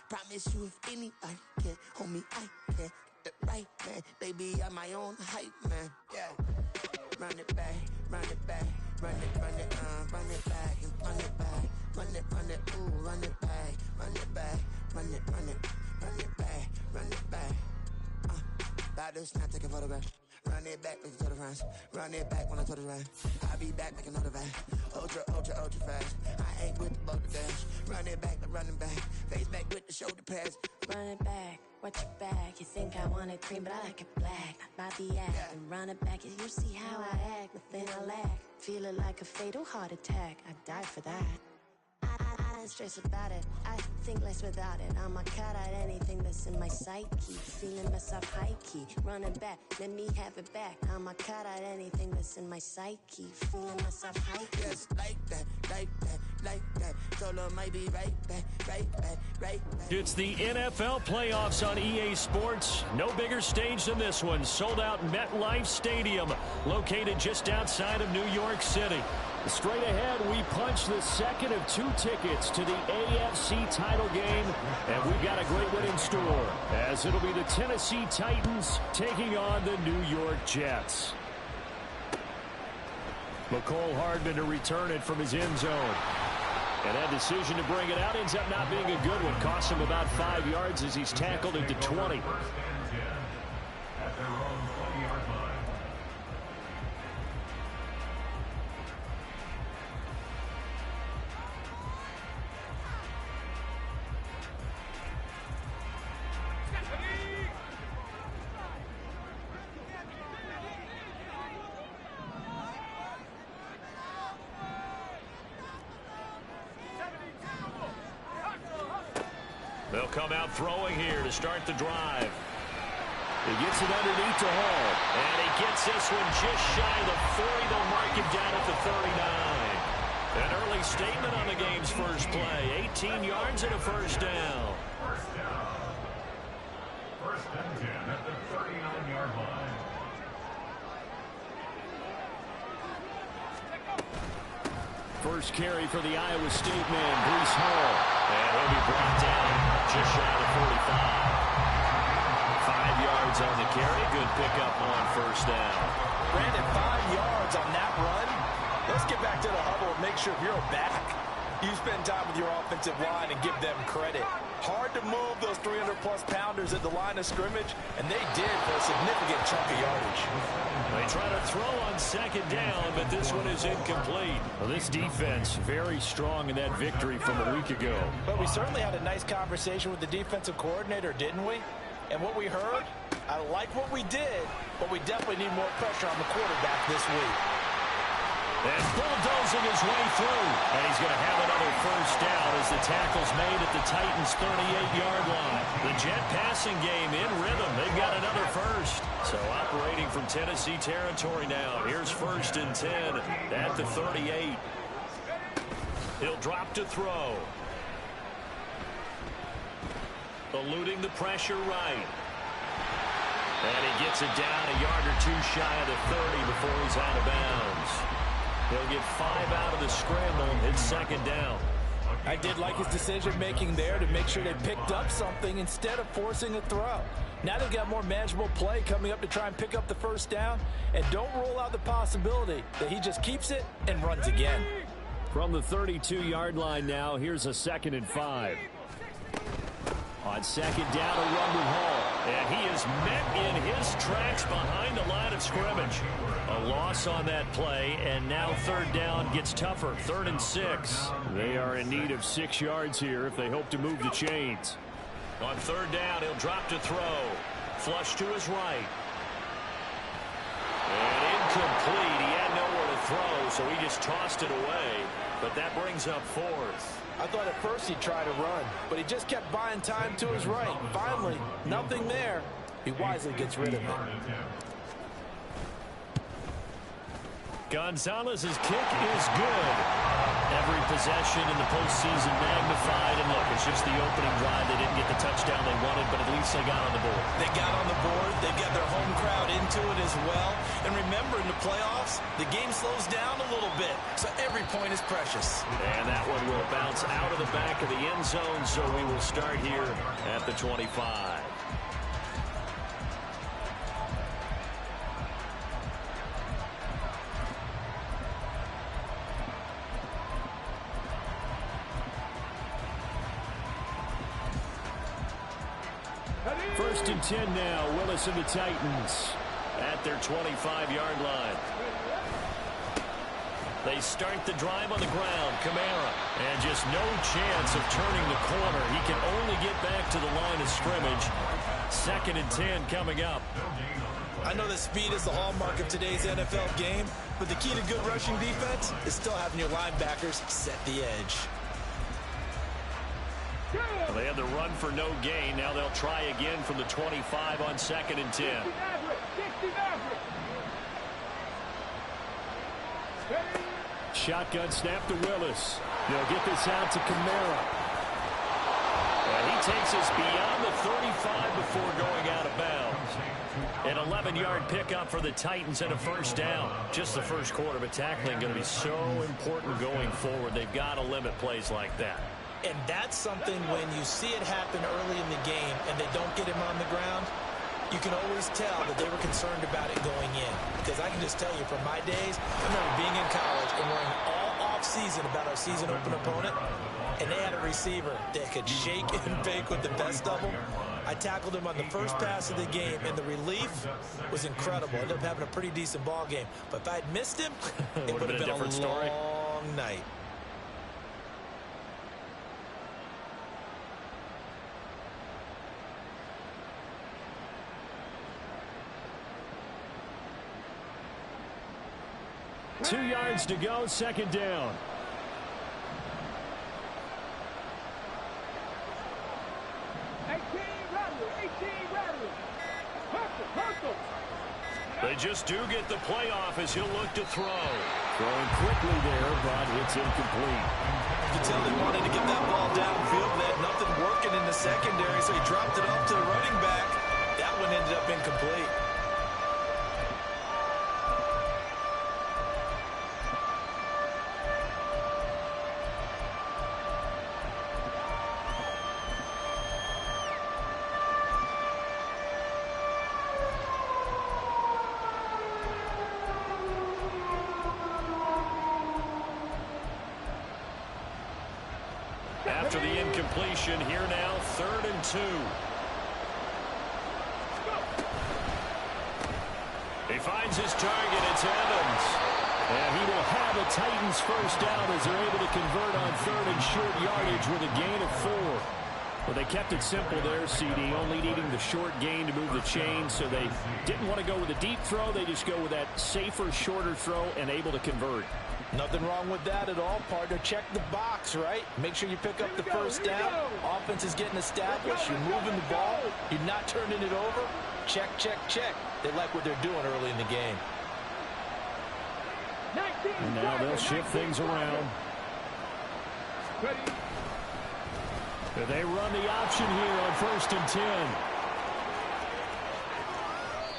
Promise you if anybody can, homie, I can. Get it right, man. Baby, I'm my own hype, man. Yeah. Run it back, run it back, run it back, and run it back, run it, ooh, run it back, run it back, run it back, run it back. About to snap, take a photograph. Run it back, make it to the friends. Run it back when I told it right. I'll be back, make another van. Ultra fast. I ain't with the boat to dash. Run it back, running back. Face back with the shoulder pads. Run it back, watch your back. You think I want it cream, but I like it black. About the act, yeah. And run it back. You see how I act, nothing I lack. Feel it like a fatal heart attack. I'd die for that. I don't stress about it, I think less without it. I'ma cut out anything that's in my psyche. Feeling myself high-key, running back, let me have it back. I'ma cut out anything that's in my psyche. Feeling myself high-key. Yes, like that, like that, like that. Solo might be right back, right back, right back. It's the NFL playoffs on EA Sports. No bigger stage than this one. Sold out MetLife Stadium, located just outside of New York City. Straight ahead, we punch the second of 2 tickets to the AFC title game, and we've got a great one in store, as it'll be the Tennessee Titans taking on the New York Jets. McCole Hardman to return it from his end zone. And that decision to bring it out ends up not being a good one. Costs him about 5 yards as he's tackled at the 20. They'll come out throwing here to start the drive. He gets it underneath to Hall. And he gets this one just shy of the 40. They'll mark him down at the 39. An early statement on the game's first play. 18 yards and a first down. First and 10 at the 39-yard line. First carry for the Iowa State man, Breece Hall. And he'll be brought down just shy of 45. 5 yards on the carry. Good pickup on first down. Brandon, 5 yards on that run. Let's get back to the huddle and make sure you're back. You spend time with your offensive line and give them credit. Hard to move those 300-plus pounders at the line of scrimmage, and they did for a significant chunk of yardage. They try to throw on second down, but this one is incomplete. Well, this defense very strong in that victory from a week ago. But we certainly had a nice conversation with the defensive coordinator, didn't we? And what we heard, I like what we did, but we definitely need more pressure on the quarterback this week. And bulldozing his way through. And he's going to have another first down as the tackle's made at the Titans' 38-yard line. The Jet passing game in rhythm. They've got another first. So operating from Tennessee territory now. Here's first and 10 at the 38. He'll drop to throw. Eluding the pressure right. And he gets it down a yard or two shy of the 30 before he's out of bounds. He'll get 5 out of the scramble. It's second down. I did like his decision-making there to make sure they picked up something instead of forcing a throw. Now they've got more manageable play coming up to try and pick up the first down. And don't rule out the possibility that he just keeps it and runs again. From the 32-yard line now, here's a 2nd and 5. On second down, a run with Hall. And he is met in his tracks behind the line of scrimmage. A loss on that play, and now third down gets tougher. 3rd and 6. They are in need of 6 yards here if they hope to move the chains. On third down, he'll drop to throw. Flush to his right. And incomplete. He had nowhere to throw, so he just tossed it away. But that brings up 4th. I thought at first he'd try to run, but he just kept buying time to his right. Finally, nothing there. He wisely gets rid of it. Gonzalez's kick is good. Every possession in the postseason magnified. And look, it's just the opening drive. They didn't get the touchdown they wanted, but at least they got on the board. They got on the board. They got their home crowd into it as well. And remember, in the playoffs, the game slows down a little bit. So every point is precious. And that one will bounce out of the back of the end zone. So we will start here at the 25. First and 10 now. Willis and the Titans at their 25-yard line. They start the drive on the ground. Kamara. And just no chance of turning the corner. He can only get back to the line of scrimmage. Second and 10 coming up. I know that speed is the hallmark of today's NFL game, but the key to good rushing defense is still having your linebackers set the edge. Well, they had the run for no gain. Now they'll try again from the 25 on second and 10. Shotgun snap to Willis. They'll get this out to Kamara. And he takes us beyond the 35 before going out of bounds. An 11-yard pickup for the Titans and a first down. Just the first quarter, but tackling going to be so important going forward. They've got to limit plays like that. And that's something when you see it happen early in the game and they don't get him on the ground, you can always tell that they were concerned about it going in. Because I can just tell you from my days, I remember being in college and worrying all off-season about our season open opponent, and they had a receiver that could shake and bake with the best of them. I tackled him on the first pass of the game, and the relief was incredible. I ended up having a pretty decent ball game. But if I had missed him, it would have been a different story. long night. Two yards to go, second down. They just do get the playoff as he'll look to throw. Throwing quickly there, but it's incomplete. You could tell they wanted to get that ball downfield. They had nothing working in the secondary, so he dropped it up to the running back. That one ended up incomplete. After the incompletion, here now, 3rd and 2. He finds his target, it's Evans. And he will have a Titans first down as they're able to convert on 3rd and short yardage with a gain of 4. Well, they kept it simple there, CD, only needing the short gain to move the chain, so they didn't want to go with a deep throw. They just go with that safer, shorter throw and able to convert. Nothing wrong with that at all, partner. Check the box, right? Make sure you pick up the first down. Offense is getting established. You're moving the ball. You're not turning it over. Check, check, check. They like what they're doing early in the game. And now they'll shift things around. They run the option here on 1st and 10.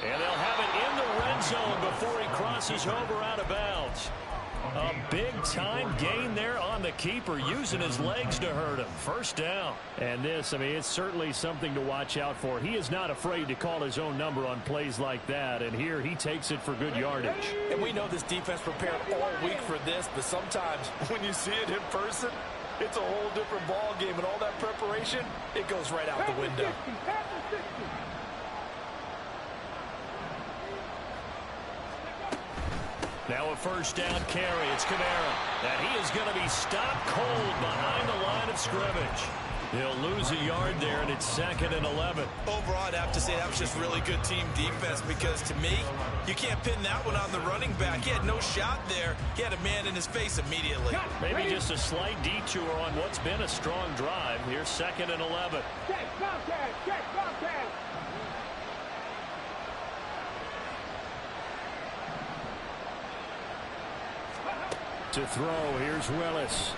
And they'll have it in the red zone before he crosses over out of bounds. A big-time gain there on the keeper, using his legs to hurt him. First down. And this, I mean, it's certainly something to watch out for. He is not afraid to call his own number on plays like that, and here he takes it for good yardage. And we know this defense prepared all week for this, but sometimes when you see it in person, it's a whole different ball game, and all that preparation, it goes right out the window. Now a first down carry. It's Kamara. And he is going to be stopped cold behind the line of scrimmage. He'll lose a yard there, and it's 2nd and 11. Overall, I'd have to say that was just really good team defense because, to me, you can't pin that one on the running back. He had no shot there. He had a man in his face immediately. Maybe just a slight detour on what's been a strong drive. Here's 2nd and 11. Check, Bobcat, check, Bobcat. To throw, here's Willis.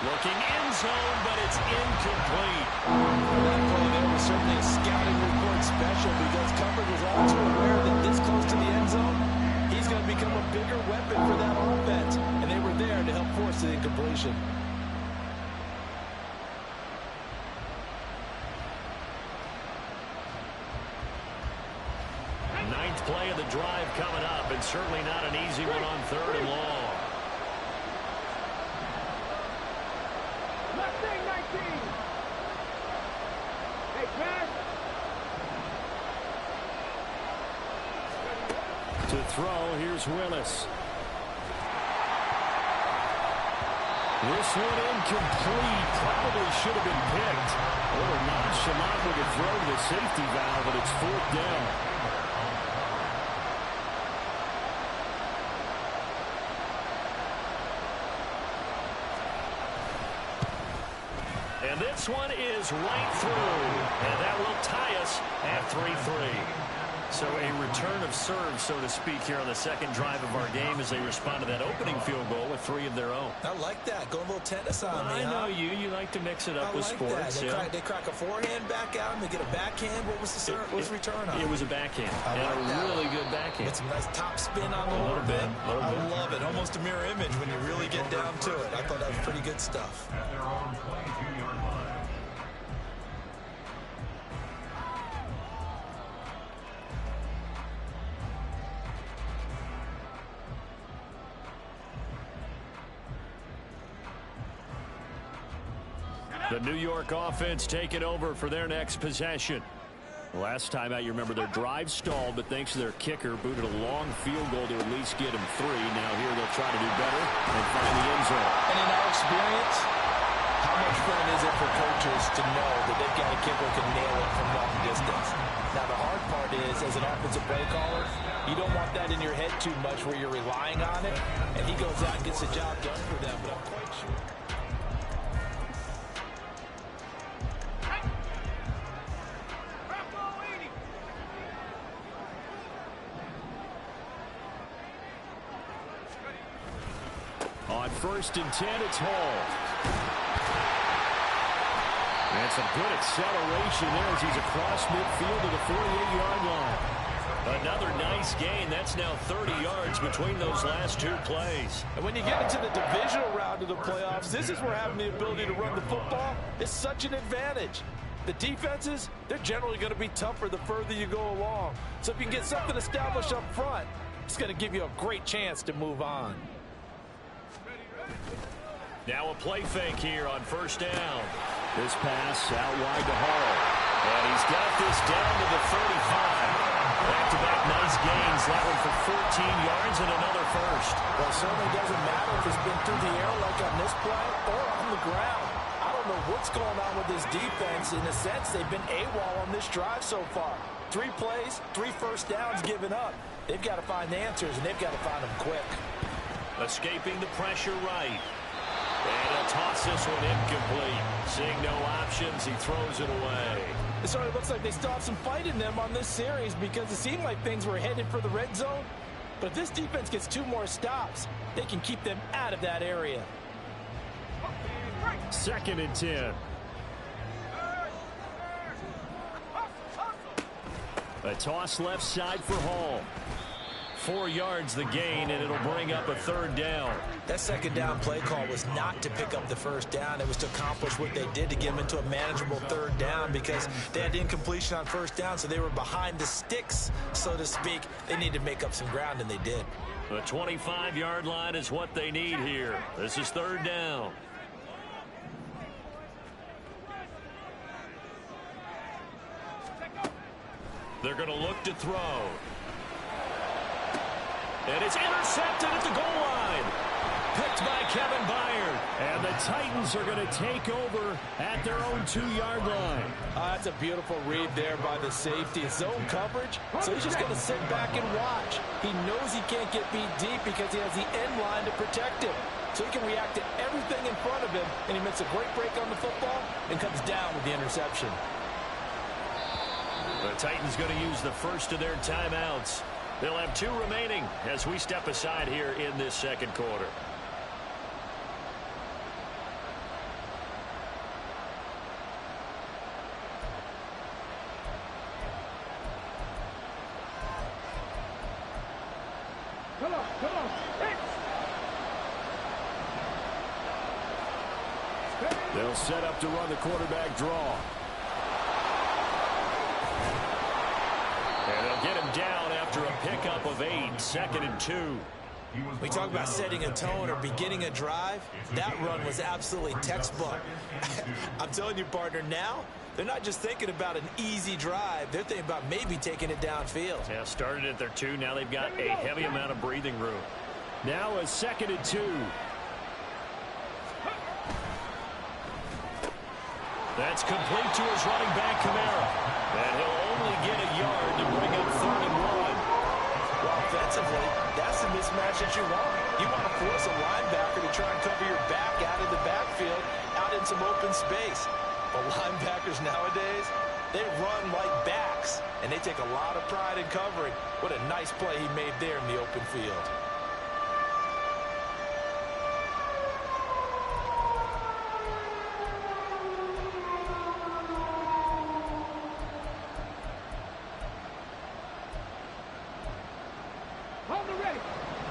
Looking end zone, but it's incomplete. That play there was certainly a scouting report special because coverage was all too aware that this close to the end zone, he's going to become a bigger weapon for that offense. And they were there to help force the incompletion. Ninth play of the drive coming up, and certainly not an easy one on 3rd and long. Left thing, 19. Hey, pass. To throw, here's Willis. This one incomplete. Probably should have been picked. A little nonchalant with a throw to the safety valve, but it's 4th down. And this one is right through. And that will tie us at 3-3. So a return of serve, so to speak, here on the second drive of our game as they respond to that opening field goal with 3 of their own. I like that. Going a little tennis on me, I know you. You like to mix it up with like sports. That. They crack a forehand back out and they get a backhand. What was the return on? It was a backhand. I and like a really good backhand. With some nice top spin on the a little bit. I love it. Almost a mirror image when you really get down to it. I thought that was pretty good stuff. At their own 22-yard line. The New York offense taking over for their next possession. Last time out, you remember their drive stalled, but thanks to their kicker, booted a long field goal to at least get him 3. Now here they'll try to do better and find the end zone. And in our experience, how much fun is it for coaches to know that they've got a kicker who can nail it from long distance? Now the hard part is, as an offensive play caller, you don't want that in your head too much where you're relying on it, and he goes out and gets the job done for them, but I'm quite sure. On 1st and 10, it's Hall. And some good acceleration there as he's across midfield to the 48-yard line. Another nice gain. That's now 30 yards between those last 2 plays. And when you get into the divisional round of the playoffs, this is where having the ability to run the football is such an advantage. The defenses, they're generally going to be tougher the further you go along. So if you can get something established up front, it's going to give you a great chance to move on. Now a play fake here on 1st down. This pass out wide to Hall. And he's got this down to the 35. Back-to-back nice gains. That one for 14 yards and another first. Well, it certainly doesn't matter if it's been through the air like on this play or on the ground. I don't know what's going on with this defense. In a sense, they've been AWOL on this drive so far. 3 plays, 3 first downs given up. They've got to find the answers, and they've got to find them quick. Escaping the pressure right. And he'll toss this one incomplete. Seeing no options, he throws it away. It sort of looks like they still have some fight in them on this series because it seemed like things were headed for the red zone. But if this defense gets 2 more stops, they can keep them out of that area. 2nd and 10. A toss left side for Hall. 4 yards the gain, and it'll bring up a 3rd down. That 2nd down play call was not to pick up the 1st down. It was to accomplish what they did to get them into a manageable 3rd down because they had incompletion on 1st down, so they were behind the sticks, so to speak. They needed to make up some ground, and they did. The 25-yard line is what they need here. This is 3rd down. They're going to look to throw. And it's intercepted at the goal line. Picked by Kevin Byard. And the Titans are going to take over at their own 2-yard line. That's a beautiful read there by the safety. Zone coverage, so he's just going to sit back and watch. He knows he can't get beat deep because he has the end line to protect him. So he can react to everything in front of him, and he makes a great break on the football and comes down with the interception. The Titans going to use the first of their timeouts. They'll have 2 remaining as we step aside here in this second quarter. Come on, come on. They'll set up to run the quarterback draw. And they'll get him down after a pickup of 8, 2nd and 2. We talk about setting a tone or beginning a drive. That run was absolutely textbook. I'm telling you, partner, now they're not just thinking about an easy drive. They're thinking about maybe taking it downfield. Yeah, started at their 2. Now they've got a heavy amount of breathing room. Now a 2nd and 2. That's complete to his running back, Kamara. And he'll only get a yard to bring up 3rd and 1. Well, offensively, that's the mismatch that you want. You want to force a linebacker to try and cover your back out of the backfield, out in some open space. But linebackers nowadays, they run like backs, and they take a lot of pride in covering. What a nice play he made there in the open field.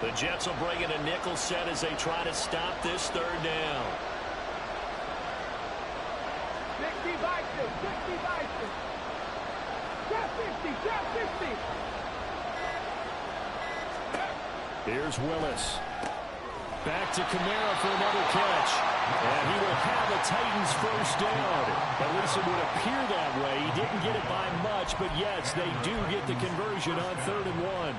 The Jets will bring in a nickel set as they try to stop this 3rd down. 60 Bison, 60 Bison. Drop 50, drop 50. Here's Willis. Back to Kamara for another catch. And he will have a Titans 1st down. At least it would appear that way. He didn't get it by much, but yes, they do get the conversion on 3rd and 1.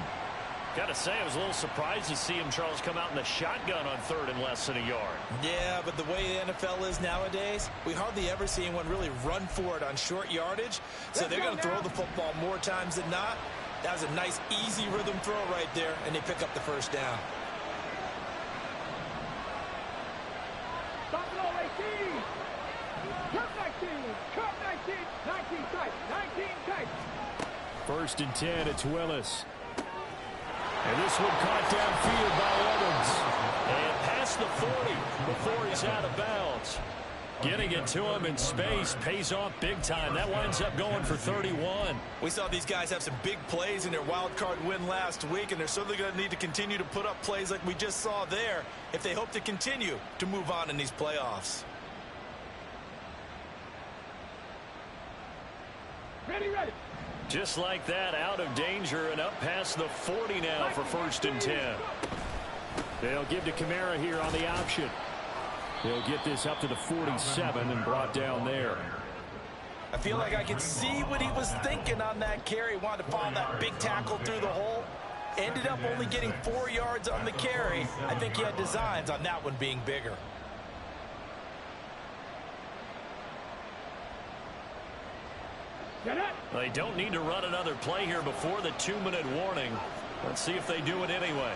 Got to say, I was a little surprised to see him, Charles, come out in the shotgun on 3rd and less than a yard. Yeah, but the way the NFL is nowadays, we hardly ever see anyone really run for it on short yardage. So they're going to throw the football more times than not. That was a nice, easy rhythm throw right there, and they pick up the 1st down. Stop it all, 18. Cut 19, cut 19, 19 tight, 19 tight. 1st and 10, it's Willis. And this one caught downfield by Evans. And past the 40 before he's out of bounds. Getting it to him in space pays off big time. That winds up going for 31. We saw these guys have some big plays in their wild card win last week, and they're certainly going to need to continue to put up plays like we just saw there if they hope to continue to move on in these playoffs. Ready, ready. Just like that, out of danger and up past the 40 now for 1st and 10. They'll give to Kamara here on the option. He'll get this up to the 47 and brought down there. I feel like I can see what he was thinking on that carry. Wanted to follow that big tackle through the hole. Ended up only getting 4 yards on the carry. I think he had designs on that one being bigger. They don't need to run another play here before the 2-minute warning. Let's see if they do it anyway.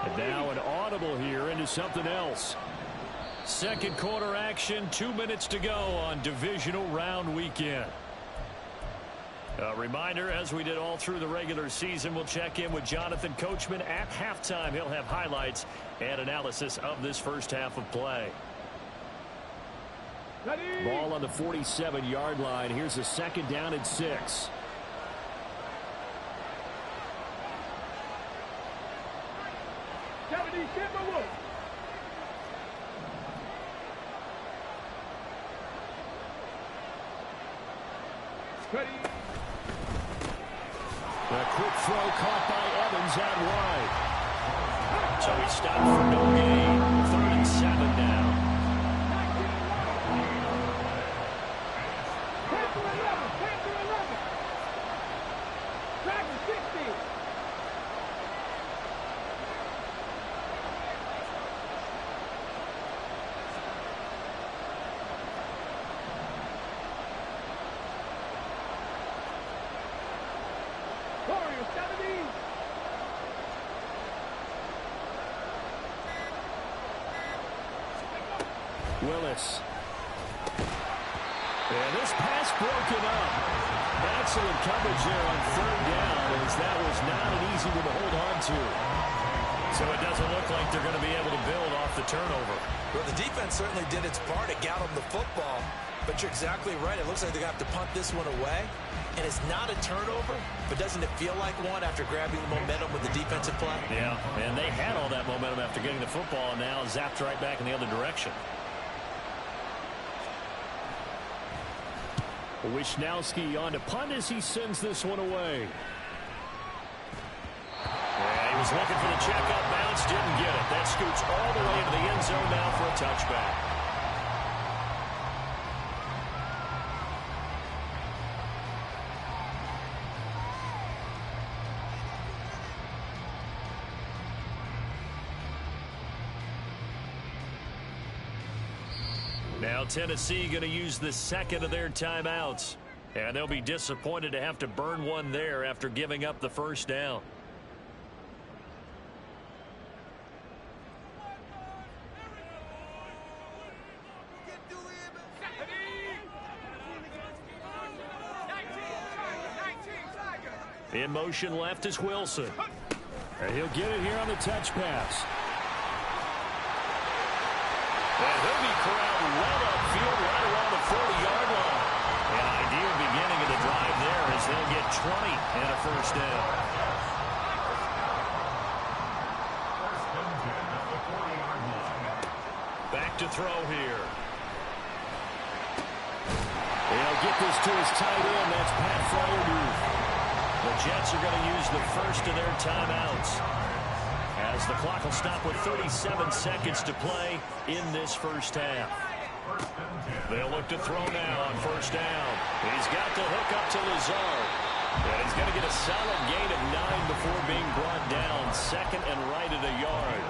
And now an audible here into something else. Second quarter action, 2 minutes to go on divisional round weekend. A reminder, as we did all through the regular season, we'll check in with Jonathan Coachman at halftime. He'll have highlights and analysis of this first half of play. Ready. Ball on the 47-yard line. Here's a 2nd down and 6. Ready. A quick throw caught by Evans out wide. So he stopped for no gain. 3rd and 7 now. 10-11. Back to 60. Warriors 70. Willis. And this pass broken up. Excellent coverage there on third down, as that was not an easy one to hold on to. So it doesn't look like they're going to be able to build off the turnover. Well, the defense certainly did its part to got them the football. But you're exactly right. It looks like they're going to have to punt this one away. And it's not a turnover, but doesn't it feel like one after grabbing the momentum with the defensive play? Yeah, and they had all that momentum after getting the football, and now zapped right back in the other direction. Wisnowski on to punt as he sends this one away. Yeah, he was looking for the check-up bounce, didn't get it. That scoots all the way into the end zone now for a touchback. Now Tennessee going to use the second of their timeouts. And they'll be disappointed to have to burn one there after giving up the first down. In motion left is Wilson. And he'll get it here on the touch pass. And he'll be corralled well upfield right around the 40-yard line. An ideal beginning of the drive there as they'll get 20 and a first down. Back to throw here. He'll get this to his tight end. That's Pat Fryermuth. The Jets are going to use the first of their timeouts, as the clock will stop with 37 seconds to play in this first half. They'll look to throw now on first down. He's got the hook up to Lazard. And he's going to get a solid gain of 9 before being brought down. Second and right at a yard.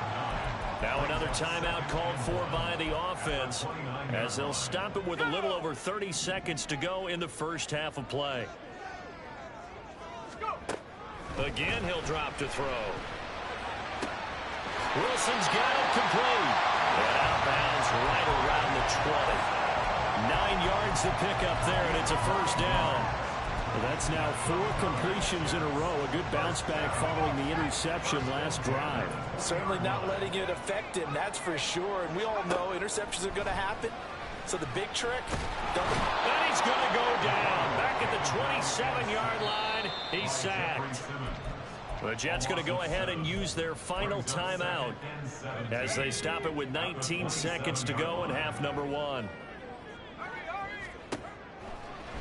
Now another timeout called for by the offense, as they'll stop it with a little over 30 seconds to go in the first half of play. Again, he'll drop to throw. Wilson's got it complete. And outbounds right around the 20. 9 yards to pick up there, and it's a first down. Well, that's now 4 completions in a row. A good bounce back following the interception last drive. Certainly not letting it affect him, that's for sure. And we all know interceptions are going to happen. So the big trick. And he's going to go down. Back at the 27-yard line. He's sacked. The Jets going to go ahead and use their final timeout as they stop it with 19 seconds to go in half number 1.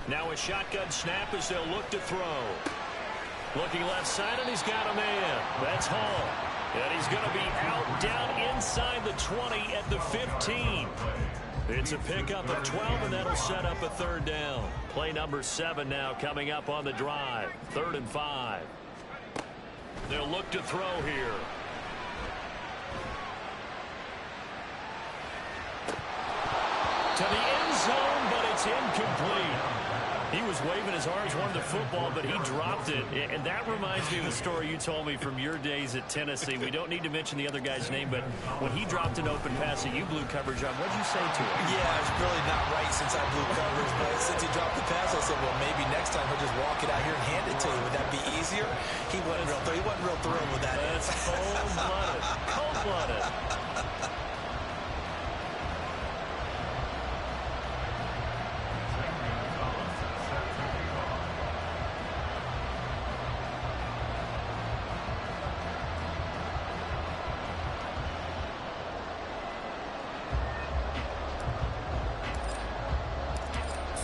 Now a shotgun snap as they'll look to throw. Looking left side, and he's got a man. That's Hall. And he's going to be out down inside the 20 at the 15. It's a pickup of 12, and that'll set up a third down. Play number 7 now coming up on the drive. 3rd and 5. They'll look to throw here. To the end zone, but it's incomplete. He was waving his arms, wanted the football, but he dropped it. And that reminds me of the story you told me from your days at Tennessee. We don't need to mention the other guy's name, but when he dropped an open pass that you blew coverage on, what did you say to him? Yeah, it's really not right since I blew coverage, but since he dropped the pass, I said, well, maybe next time he'll just walk it out here and hand it to you. Would that be easier? He wasn't real thrilled with that. That's cold-blooded. Cold-blooded.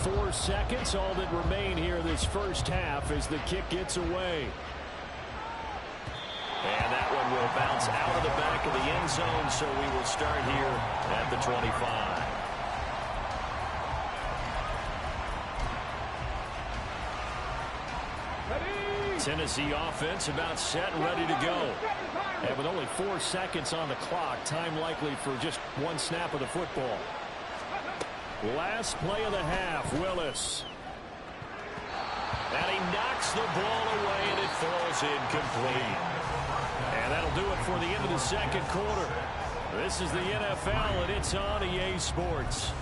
4 seconds, all that remain here this first half as the kick gets away. And that one will bounce out of the back of the end zone, so we will start here at the 25. Tennessee offense about set and ready to go. And with only 4 seconds on the clock, time likely for just one snap of the football. Last play of the half, Willis. And he knocks the ball away, and it falls incomplete. And that'll do it for the end of the second quarter. This is the NFL, and it's on EA Sports.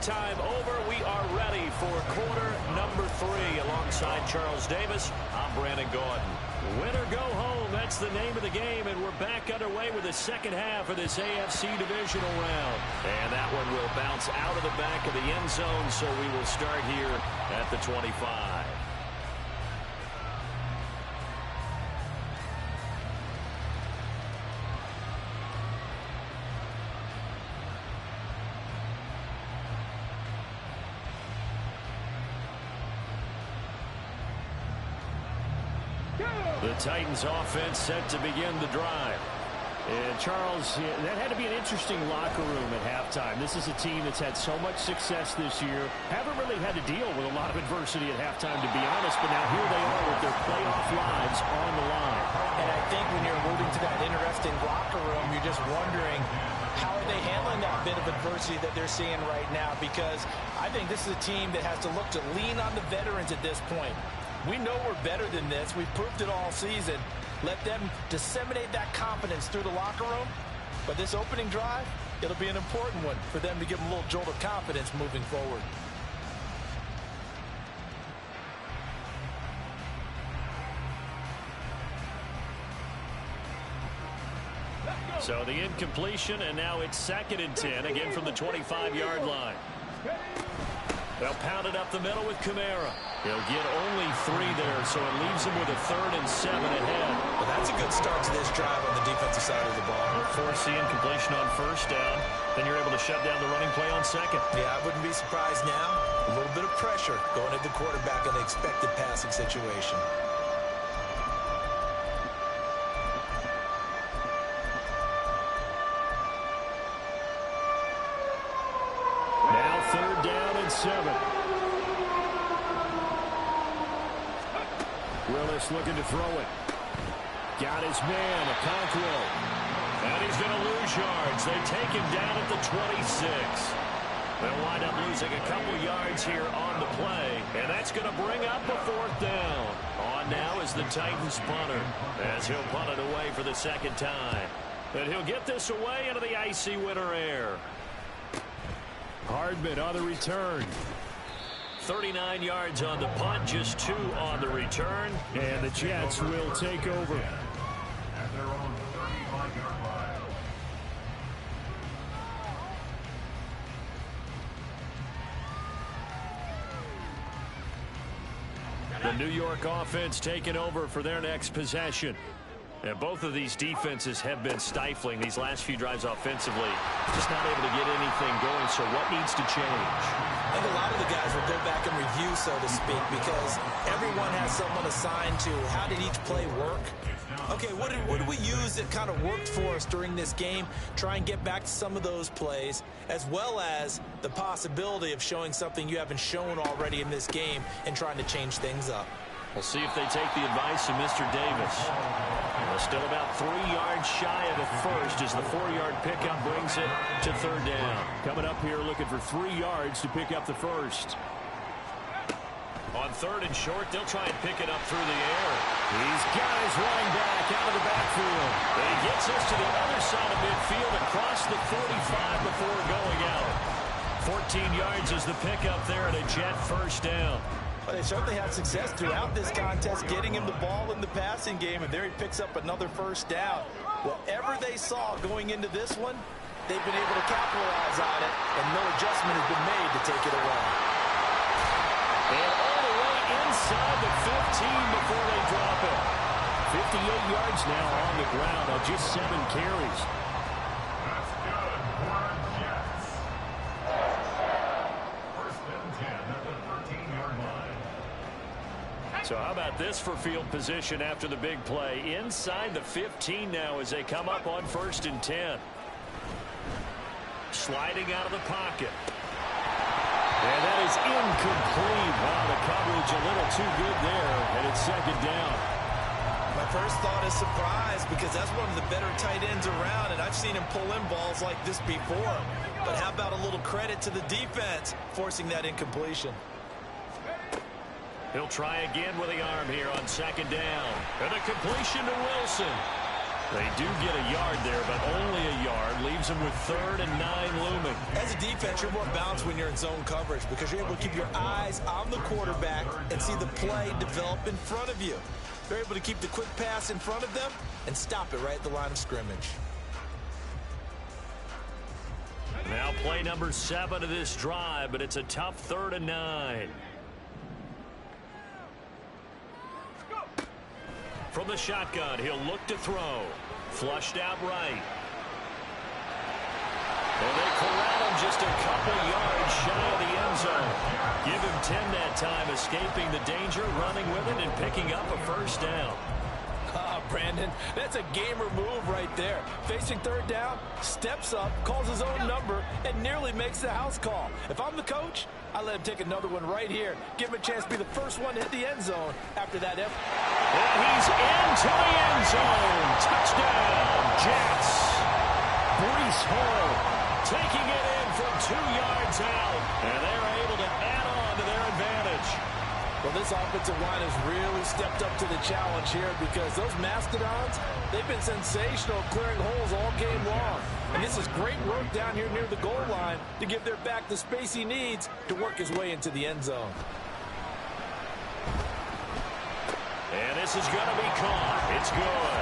halftime over. We are ready for quarter number 3. Alongside Charles Davis, I'm Brandon Gaudin. Win or go home, that's the name of the game, and we're back underway with the second half of this AFC divisional round. And that one will bounce out of the back of the end zone, so we will start here at the 25. The Titans offense set to begin the drive. And Charles, that had to be an interesting locker room at halftime. This is a team that's had so much success this year. Haven't really had to deal with a lot of adversity at halftime, to be honest. But now here they are with their playoff lives on the line. And I think when you're alluding to that interesting locker room, you're just wondering, how are they handling that bit of adversity that they're seeing right now? Because I think this is a team that has to look to lean on the veterans at this point. We know we're better than this. We've proved it all season. Let them disseminate that confidence through the locker room. But this opening drive, it'll be an important one for them to give them a little jolt of confidence moving forward. So the incompletion, and now it's 2nd and 10, again from the 25-yard line. They'll pound it up the middle with Kamara. He'll get only 3 there, so it leaves him with a 3rd and 7 ahead. Well, that's a good start to this drive on the defensive side of the ball. Force the incompletion on 1st down. Then you're able to shut down the running play on 2nd. Yeah, I wouldn't be surprised now. A little bit of pressure going at the quarterback in an expected passing situation. Now 3rd down and 7. Willis looking to throw it. Got his man, Okonkwo. And he's going to lose yards. They take him down at the 26. They'll wind up losing a couple yards here on the play. And that's going to bring up a 4th down. On now is the Titans punter, as he'll punt it away for the 2nd time. And he'll get this away into the icy winter air. Hardman on the return. 39 yards on the punt, just 2 on the return. And the Jets will take over. At their own 35-yard line. The New York offense taking over for their next possession. And both of these defenses have been stifling these last few drives offensively. Just not able to get anything going, so what needs to change? I think a lot of the guys will go back and review, so to speak, because everyone has someone assigned to how did each play work. Okay, what did we use that kind of worked for us during this game? Try and get back to some of those plays, as well as the possibility of showing something you haven't shown already in this game and trying to change things up. We'll see if they take the advice of Mr. Davis. Still about 3 yards shy of the first as the 4-yard pickup brings it to 3rd down. Coming up here looking for 3 yards to pick up the first. On 3rd and short, they'll try and pick it up through the air. He's got his running back out of the backfield. And he gets us to the other side of midfield across the 45 before going out. 14 yards is the pickup there and a Jet 1st down. Well, they certainly had success throughout this contest, getting him the ball in the passing game, and there he picks up another 1st down. Whatever they saw going into this one, they've been able to capitalize on it, and no adjustment has been made to take it away. And all the way inside the 15 before they drop it. 58 yards now on the ground on just 7 carries. That's good for Jets. 1st and 10 at the 13-yard line. So how about this for field position after the big play? Inside the 15 now as they come up on 1st and 10. Sliding out of the pocket. And that is incomplete. Wow, the coverage a little too good there, and it's 2nd down. My first thought is surprise, because that's one of the better tight ends around, and I've seen him pull in balls like this before. But how about a little credit to the defense forcing that incompletion? He'll try again with the arm here on 2nd down. And a completion to Wilson. They do get a yard there, but only a yard. Leaves them with 3rd and 9 looming. As a defense, you're more balanced when you're in zone coverage because you're able to keep your eyes on the quarterback and see the play develop in front of you. They're able to keep the quick pass in front of them and stop it right at the line of scrimmage. Now play number 7 of this drive, but it's a tough 3rd and 9. From the shotgun, he'll look to throw. Flushed out right. And they corral him just a couple yards shy of the end zone. Give him 10 that time, escaping the danger, running with it, and picking up a first down. Brandon, that's a gamer move right there. Facing 3rd down, steps up, calls his own number, and nearly makes the house call. If I'm the coach, I let him take another one right here. Give him a chance to be the first one to hit the end zone after that effort. And he's into the end zone. Touchdown, Jets. Breece Hall taking it in from 2 yards out, and they're able to add on to their advantage. Well, this offensive line has really stepped up to the challenge here because those Mastodons, they've been sensational clearing holes all game long. And this is great work down here near the goal line to give their back the space he needs to work his way into the end zone. And this is going to be caught. It's good.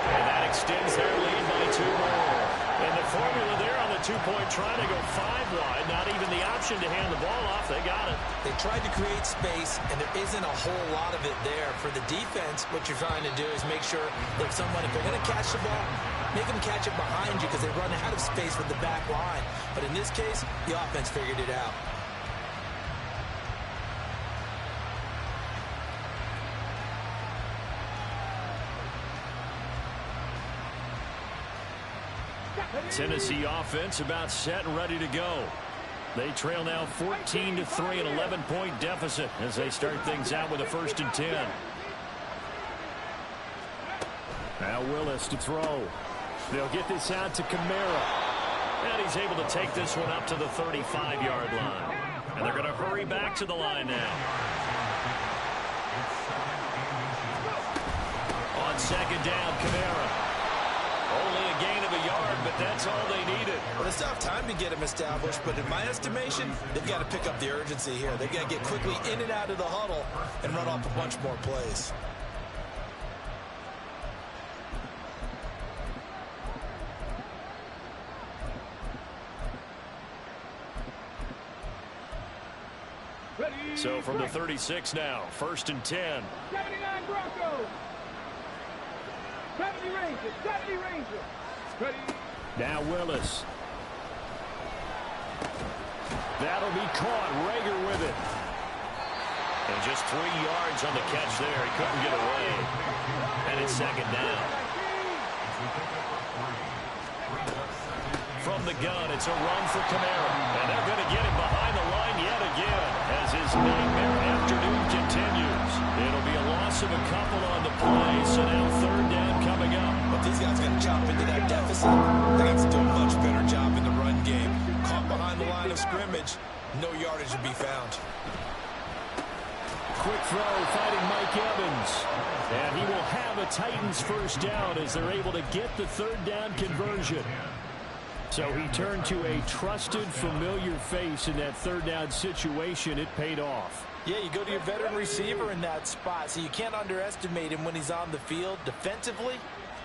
And that extends their lead by 2 more. And the formula there on the 2-point try to go 5 wide. Not even the option to hand the ball off. They got it. They tried to create space, and there isn't a whole lot of it there. For the defense, what you're trying to do is make sure that if they're going to catch the ball, make them catch it behind you because they run out of space with the back line. But in this case, the offense figured it out. Tennessee offense about set and ready to go. They trail now 14-3, an 11-point deficit as they start things out with a 1st and 10. Now Willis to throw. They'll get this out to Kamara. And he's able to take this one up to the 35-yard line. And they're going to hurry back to the line now. On 2nd down, Kamara. Only a gain of a yard, but that's all they needed. Well, they still have time to get him established, but in my estimation, they've got to pick up the urgency here. They've got to get quickly in and out of the huddle and run off a bunch more plays. So from the 36 now, 1st and 10. 79 Broncos. 70 Rangers. 70 Rangers. Ready. Now Willis. That'll be caught. Rager with it. And just 3 yards on the catch there. He couldn't get away. And it's 2nd down. From the gun, it's a run for Kamara. And they're going to get him behind the line yet again as his nightmare afternoon continues. It'll be a loss of a couple on the play, so now 3rd down coming up. But these guys got to chop into that deficit. They got to do a much better job in the run game. Caught behind the line of scrimmage, no yardage to be found. Quick throw, fighting Mike Evans. And he will have a Titans 1st down as they're able to get the 3rd down conversion. So he turned to a trusted, familiar face in that 3rd down situation. It paid off. Yeah, you go to your veteran receiver in that spot, so you can't underestimate him when he's on the field. Defensively,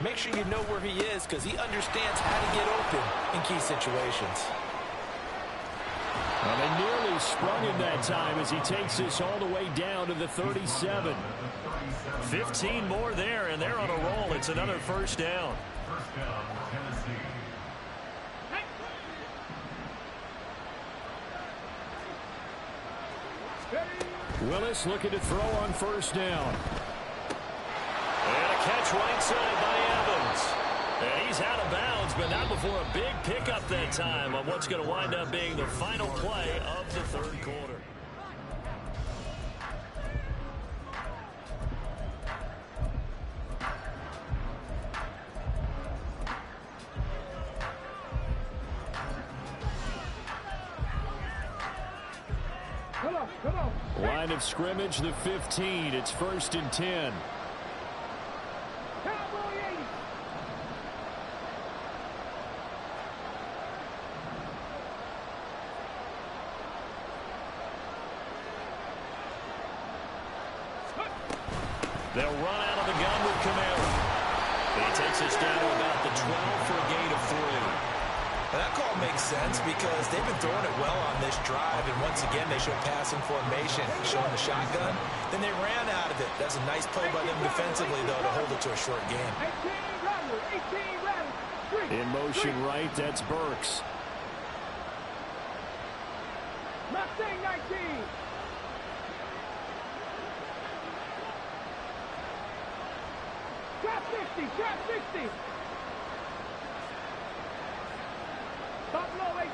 make sure you know where he is because he understands how to get open in key situations. Well, they nearly sprung him that time as he takes this all the way down to the 37. 15 more there, and they're on a roll. It's another 1st down. First down, Tennessee. Willis looking to throw on 1st down. And a catch right side by Evans. And he's out of bounds, but not before a big pickup that time on what's going to wind up being the final play of the 3rd quarter. Come on. Line of scrimmage, the 15. It's 1st and 10. Cowboy 80. They'll run out of the gun with Kamara. He takes us down to about the 12 for a gain of 3. And that call makes sense because they've been throwing it well on this drive, and once again they show passing formation, showing the shotgun. Then they ran out of it. That's a nice play by them defensively, though, to hold it to a short game. 18 runners, In motion right, that's Burks. Mustang 19. Trap 60, trap 60. Buffalo 18.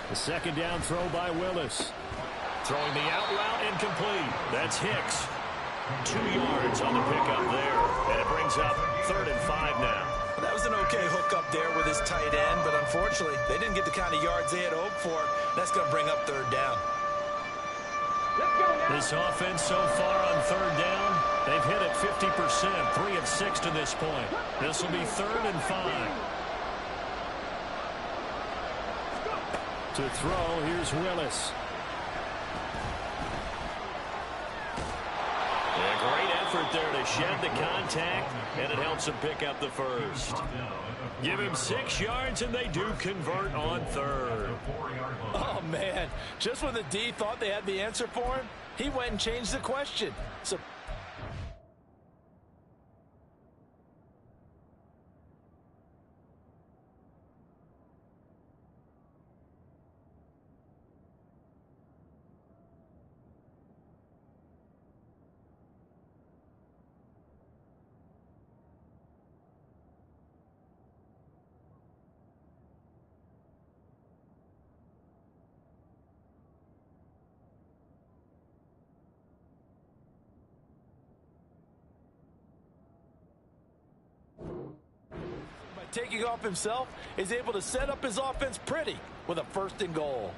The second down throw by Willis. Throwing the out route incomplete. That's Hicks. 2 yards on the pickup there. And it brings up 3rd and 5 now. That was an okay hook up there with his tight end, but unfortunately, they didn't get the kind of yards they had hoped for. That's going to bring up 3rd down. This offense so far on 3rd down, they've hit it 50%, 3 of 6 to this point. This will be 3rd and 5. To throw, here's Willis. A great effort there to shed the contact, and it helps him pick up the first. Give him 6 yards, and they do convert on 3rd. Oh, man. Just when the D thought they had the answer for him, he went and changed the question. So taking off himself, is able to set up his offense pretty with a 1st and goal.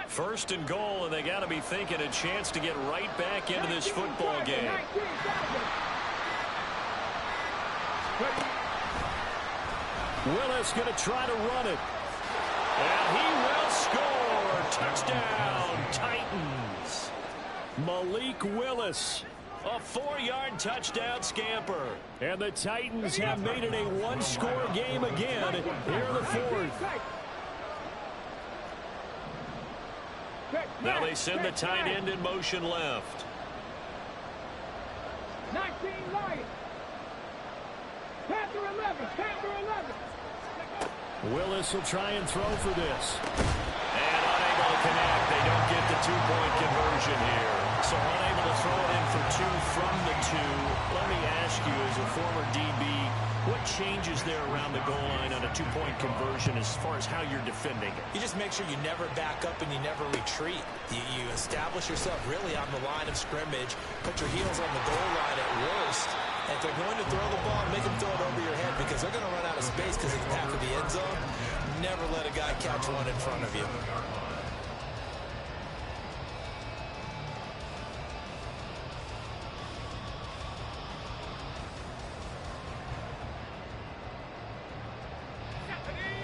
First and goal, and they got to be thinking a chance to get right back into this football game. Willis going to try to run it. And he will score. Touchdown, Titans. Malik Willis. A 4-yard touchdown scamper. And the Titans have made it a 1-score game again here in the 4th. Now they send the tight end in motion left. 19 Lions. Panther 11. Panther 11. Willis will try and throw for this. And unable to connect. They don't get the 2-point conversion here. So unable to throw it in for 2 from the 2. Let me ask you, as a former DB, what changes there around the goal line on a 2-point conversion as far as how you're defending it? You just make sure you never back up and you never retreat. You establish yourself really on the line of scrimmage, put your heels on the goal line at worst. And if they're going to throw the ball, make them throw it over your head because they're going to run out of space because of the back of the end zone. Never let a guy catch one in front of you.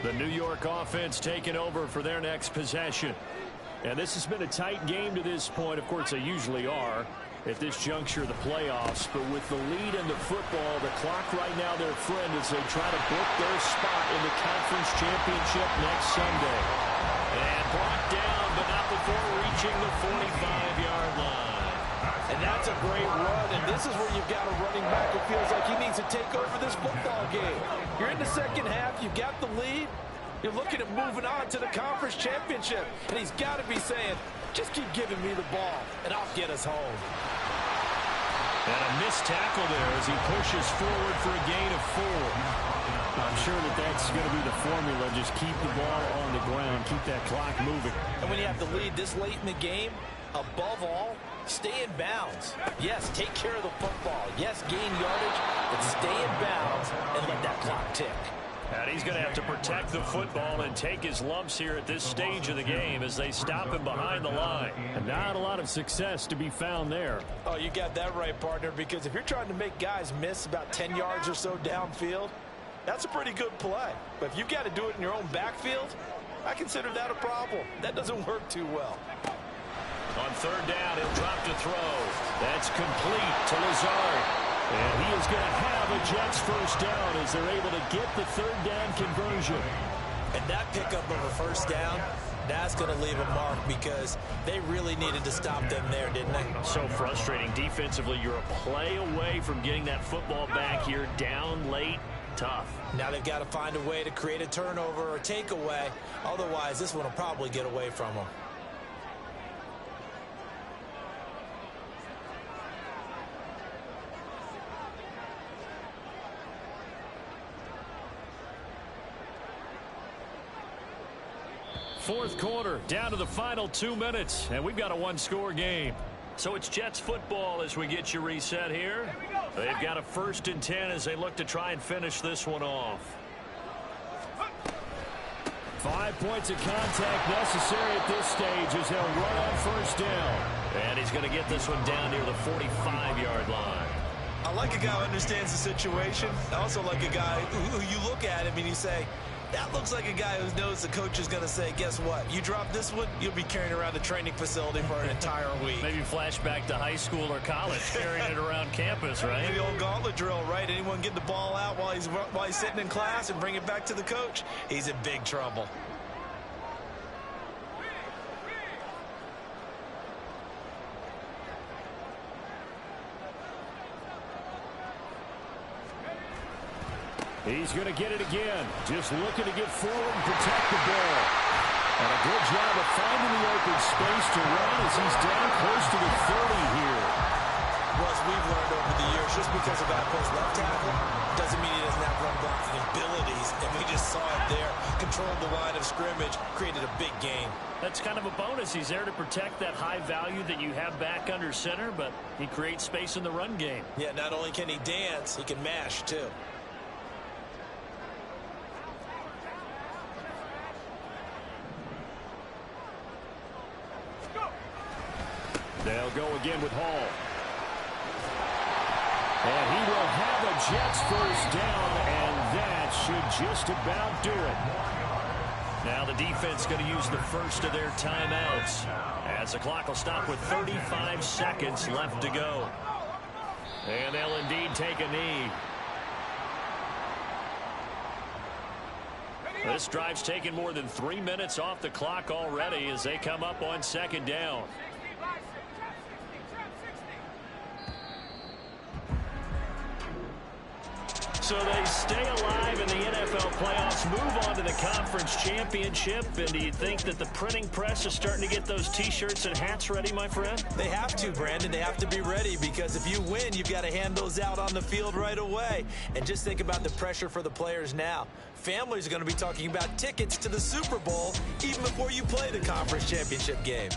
The New York offense taking over for their next possession. And this has been a tight game to this point. Of course, they usually are at this juncture of the playoffs. But with the lead in the football, the clock right now their friend as they try to book their spot in the conference championship next Sunday. And brought down, but not before reaching the 45-yard line. And that's a great run, and this is where you've got a running back who feels like he needs to take over this football game. You're in the second half, you've got the lead, you're looking at moving on to the conference championship, and he's got to be saying, just keep giving me the ball, and I'll get us home. And a missed tackle there as he pushes forward for a gain of 4. I'm sure that that's going to be the formula. Just keep the ball on the ground, keep that clock moving. And when you have the lead this late in the game, above all, stay in bounds. Yes, take care of the football. Yes, gain yardage, but stay in bounds and let that clock tick. And he's going to have to protect the football and take his lumps here at this stage of the game as they stop him behind the line. And not a lot of success to be found there. Oh, you got that right, partner, because if you're trying to make guys miss about 10 yards or so downfield, that's a pretty good play. But if you've got to do it in your own backfield, I consider that a problem. That doesn't work too well. On third down, he'll drop to throw. That's complete to Lazard. And he is going to have a Jets first down as they're able to get the third down conversion. And that pickup of a first down, that's going to leave a mark because they really needed to stop them there, didn't they? So frustrating. Defensively, you're a play away from getting that football back here down late. Tough. Now they've got to find a way to create a turnover or takeaway. Otherwise, this one will probably get away from them. Fourth quarter, down to the final 2 minutes, and we've got a one-score game. So it's Jets football as we get you reset here. They've got a 1st and 10 as they look to try and finish this one off. 5 points of contact necessary at this stage as he'll run on first down. And he's going to get this one down near the 45-yard line. I like a guy who understands the situation. I also like a guy who you look at him and you say, that looks like a guy who knows the coach is going to say, guess what? You drop this one, you'll be carrying around the training facility for an entire week. Maybe flashback to high school or college, carrying it around campus, right? The old gauntlet drill, right? Anyone get the ball out while he's sitting in class and bring it back to the coach? He's in big trouble. He's going to get it again. Just looking to get forward and protect the ball. And a good job of finding the open space to run as he's down close to the 30 here. Well, as we've learned over the years, just because a guy plays left tackle doesn't mean he doesn't have run blocking abilities. And we just saw it there. Controlled the line of scrimmage, created a big gain. That's kind of a bonus. He's there to protect that high value that you have back under center, but he creates space in the run game. Yeah, not only can he dance, he can mash too. They'll go again with Hall. And he will have a Jets first down, and that should just about do it. Now the defense going to use the first of their timeouts as the clock will stop with 35 seconds left to go. And they'll indeed take a knee. This drive's taken more than 3 minutes off the clock already as they come up on second down. So they stay alive in the NFL playoffs, move on to the conference championship. And do you think that the printing press is starting to get those T-shirts and hats ready, my friend? They have to, Brandon. They have to be ready because if you win, you've got to hand those out on the field right away. And just think about the pressure for the players now. Families are going to be talking about tickets to the Super Bowl even before you play the conference championship game.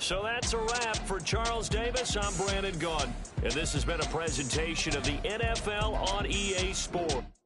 So that's a wrap for Charles Davis. I'm Brandon Gaudin, and this has been a presentation of the NFL on EA Sports.